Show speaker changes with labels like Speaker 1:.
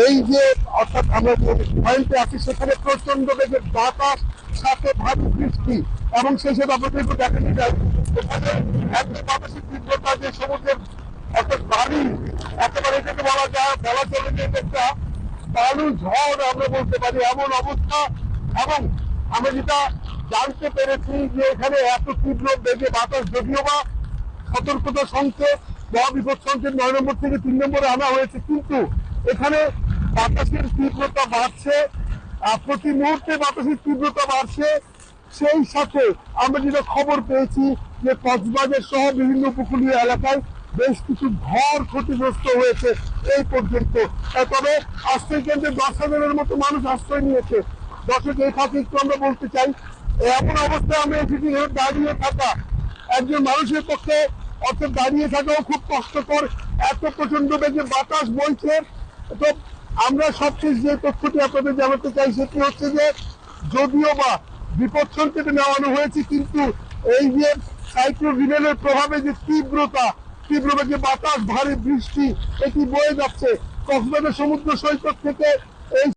Speaker 1: এই যে অর্থাৎ আমরা যে পয়েন্টে আছি সেখানে প্রচন্ড বেগে বাতাস, সাথে ভারী বৃষ্টি, এবং সেই সাথে আপনাদেরকে দেখানো যায় এখানে এত বাতাসের তীব্রতা যে সমুদ্রের অর্থাৎ বাড়ি একেবারে এটাকে বলা চলে যে একটা বালু ঝড় আমরা বলতে পারি এমন অবস্থা। এবং আমরা যেটা জানতে পেরেছি যে এখানে এত তীব্র বেগে বাতাস, যদিও বা সতর্কতা সংকেত মহাবিপদ সংকেত 9 নম্বর থেকে 3 নম্বরে আনা হয়েছে, কিন্তু এখানে বাতাসের তীব্রতা বাড়ছে, প্রতি মুহূর্তে বাতাসের তীব্রতা বাড়ছে। সেই সাথে আমরা যেটা খবর পেয়েছি যে কক্সবাজার সহ বিভিন্ন উপকূলীয় এলাকায় বেশ কিছু ঘর ক্ষতিগ্রস্ত হয়েছে এই পর্যন্ত। তবে আশ্রয় কেন্দ্রে 10,000-এর মতো মানুষ আশ্রয় নিয়েছে। দর্শক, এই ফাঁকে একটু আমরা বলতে চাই, এমন অবস্থায় আমরা এসেছি দাঁড়িয়ে থাকা একজন মানুষের পক্ষে অর্থাৎ দাঁড়িয়ে থাকাও খুব কষ্টকর, এত প্রচন্ড বেগে বাতাস বইছে। তো আমরা সবশেষ যে তথ্যটি আপনাদের জানাতে চাই সেটি হচ্ছে যে যদিও বা বিপদ সংকেত নেওয়ানো হয়েছে, কিন্তু এই যে সাইক্লোন রিমেলের প্রভাবে যে তীব্র বেগে বাতাস, ভারী বৃষ্টি এটি বয়ে যাচ্ছে কক্সবাজার সমুদ্র সৈকত থেকে। এই